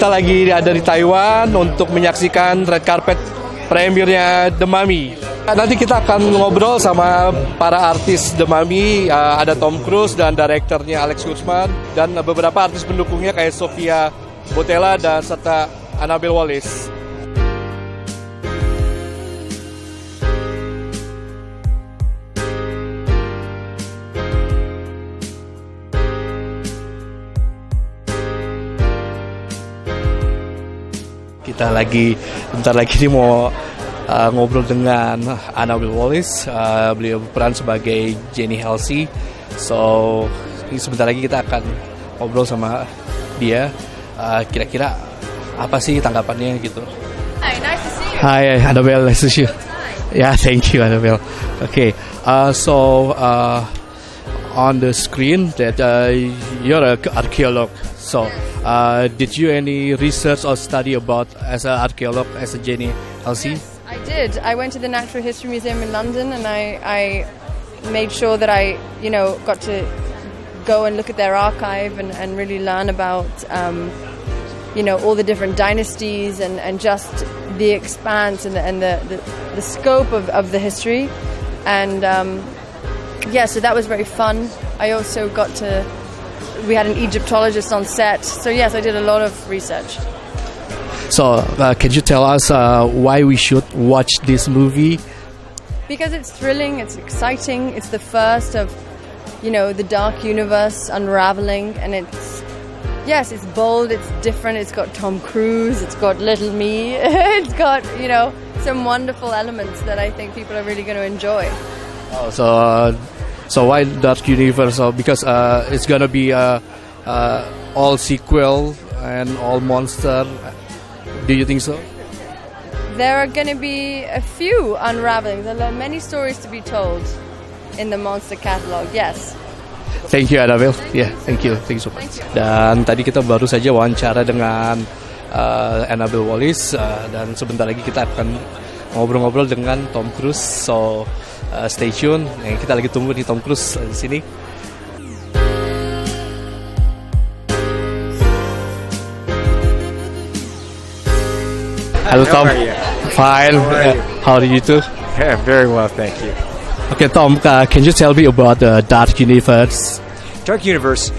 kita lagi ada di Taiwan untuk menyaksikan red carpet premiernya The Mummy. Nanti kita akan ngobrol sama para artis The Mummy, ada Tom Cruise dan direkturnya Alex Kurtzman, dan beberapa artis pendukungnya kayak Sofia Boutella dan serta Annabelle Wallis. Kita bentar lagi nih mau ngobrol dengan Annabelle Wallis, beliau berperan sebagai Jenny Halsey. So sebentar lagi kita akan ngobrol sama dia. Kira-kira apa sih tanggapannya gitu? Hi, nice to see you. Hi Annabelle, nice to see you. Yeah, thank you Annabelle. Okay, so on the screen that you're an archaeologist. So, did you any research or study about as an archaeologist as a Jenny Halsey? Yes, I did. I went to the Natural History Museum in London, and I made sure that I, got to go and look at their archive and really learn about, all the different dynasties and just the expanse and the scope of the history. And so that was very fun. I also we had an Egyptologist on set. So yes, I did a lot of research. So can you tell us why we should watch this movie? Because it's thrilling, it's exciting, it's the first of, the dark universe unraveling, and it's bold, it's different, it's got Tom Cruise, it's got Little Me, it's got, some wonderful elements that I think people are really going to enjoy. Oh, so why Dark Universe? Because it's gonna be all sequel and all monster. Do you think so? There are going to be a few unraveling. There are many stories to be told in the monster catalog. Yes. Thank you Annabelle. Yeah, thank you so much. Dan tadi kita baru saja wawancara dengan Annabelle Wallis, dan sebentar lagi kita akan ngobrol-ngobrol dengan Tom Cruise. So stay tune. Kita lagi tunggu di Tom Cruise di sini. Hello Tom. How are you? Fine. How are you too? Yeah, very well, thank you. Okay, Tom, can you tell me about the Dark Universe? Dark Universe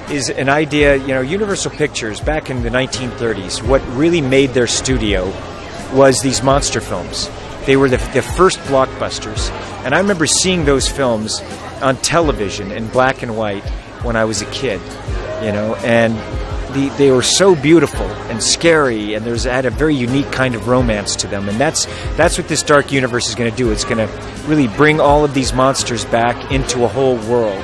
is an idea, Universal Pictures back in the 1930s, what really made their studio was these monster films. They were the first blockbusters. And I remember seeing those films on television in black and white when I was a kid, and they were so beautiful and scary, and had a very unique kind of romance to them. And that's what this Dark Universe is going to do. It's going to really bring all of these monsters back into a whole world.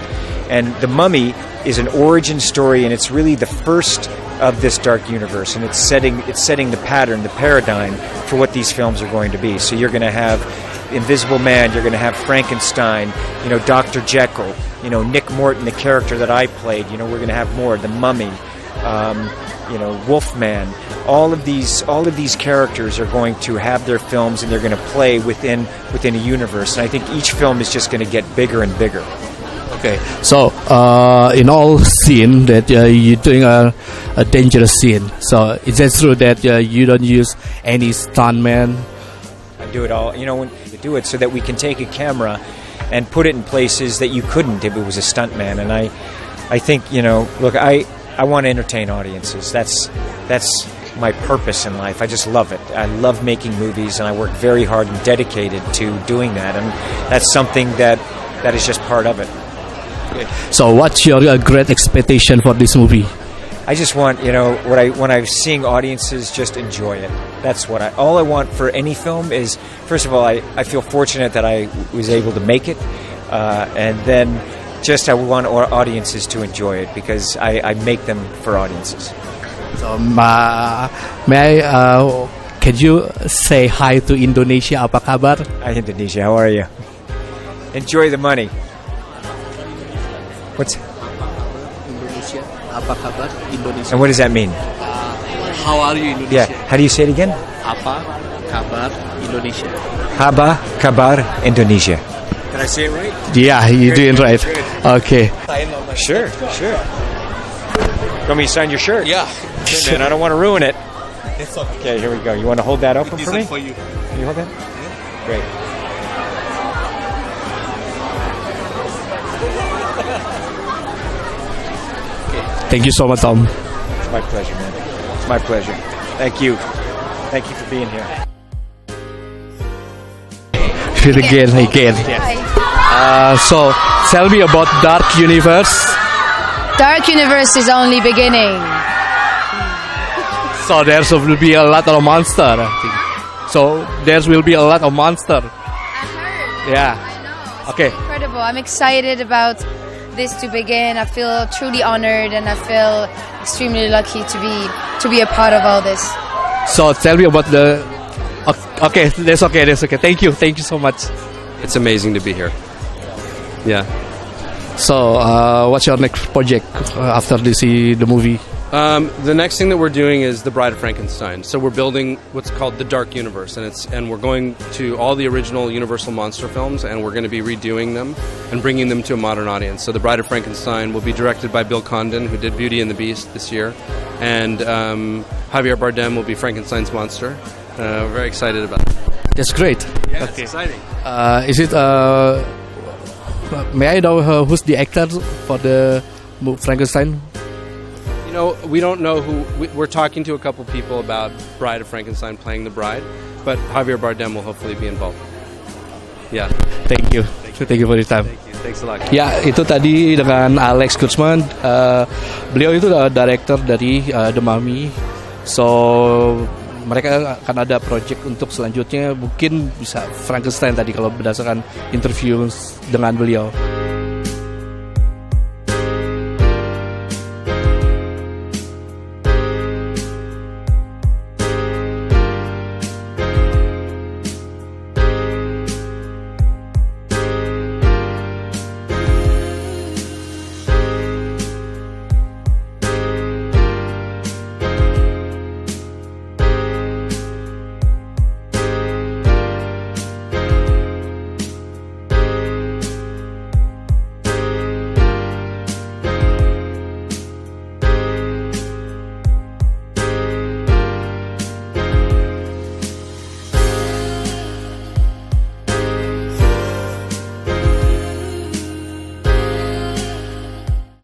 And The Mummy is an origin story, and it's really the first of this Dark Universe, and it's setting the pattern, the paradigm for what these films are going to be. So you're going to have Invisible Man, you're going to have Frankenstein, Dr. Jekyll, Nick Morton, the character that I played, we're going to have more, The Mummy, Wolfman. All of these characters are going to have their films, and they're going to play within a universe. And I think each film is just going to get bigger and bigger. Okay, so in all scene that you're doing a dangerous scene. So is that true that you don't use any stuntman? I do it all. When you do it so that we can take a camera and put it in places that you couldn't if it was a stuntman. And I think look, I want to entertain audiences. That's my purpose in life. I just love it. I love making movies, and I work very hard and dedicated to doing that. And that's something that is just part of it. Okay. So what's your great expectation for this movie? I just want, when I'm seeing audiences just enjoy it. That's what all I want for any film is, first of all, I feel fortunate that I was able to make it, and then just I want our audiences to enjoy it, because I make them for audiences. So can you say hi to Indonesia? Apa kabar? Hi Indonesia, how are you? Enjoy the money. What's Indonesia? Apa kabar Indonesia? And what does that mean? How are you Indonesia? Yeah, how do you say it again? Apa kabar Indonesia? Haba kabar Indonesia. Can I say it right? Yeah, you're doing right. Okay. Sure. Want me to sign your shirt? Yeah. Man, I don't want to ruin it. Okay, here we go. You want to hold that open for me? you. Can you hold that? Great. Thank you so much, Tom. It's my pleasure, man. It's my pleasure. Thank you. Thank you for being here. Again. So, tell me about Dark Universe. Dark Universe is only beginning. So there will be a lot of monster, I think. So there will be a lot of monster. I heard. Yeah. I know. It's Okay. incredible. I'm excited about this to begin. I feel truly honored and I feel extremely lucky to be a part of all this. So tell me about the. Okay, that's okay. Thank you so much. It's amazing to be here. Yeah. So what's your next project after you see the movie? The next thing that we're doing is The Bride of Frankenstein. So we're building what's called the Dark Universe, and we're going to all the original Universal monster films, and we're going to be redoing them and bringing them to a modern audience. So The Bride of Frankenstein will be directed by Bill Condon, who did Beauty and the Beast this year, and Javier Bardem will be Frankenstein's monster. We're very excited about it. That's great. Yeah, it's exciting. Is it? May I know who's the actor for the Frankenstein? You know, we don't know who. We're talking to a couple people about Bride of Frankenstein playing the bride, but Javier Bardem will hopefully be involved. Yeah. Thank you for your time. Thank you. Thanks a lot. Ya, itu tadi dengan Alex Kurtzman. Beliau itu director dari The Mummy. So mereka akan ada project untuk selanjutnya, mungkin bisa Frankenstein tadi kalau berdasarkan interview dengan beliau.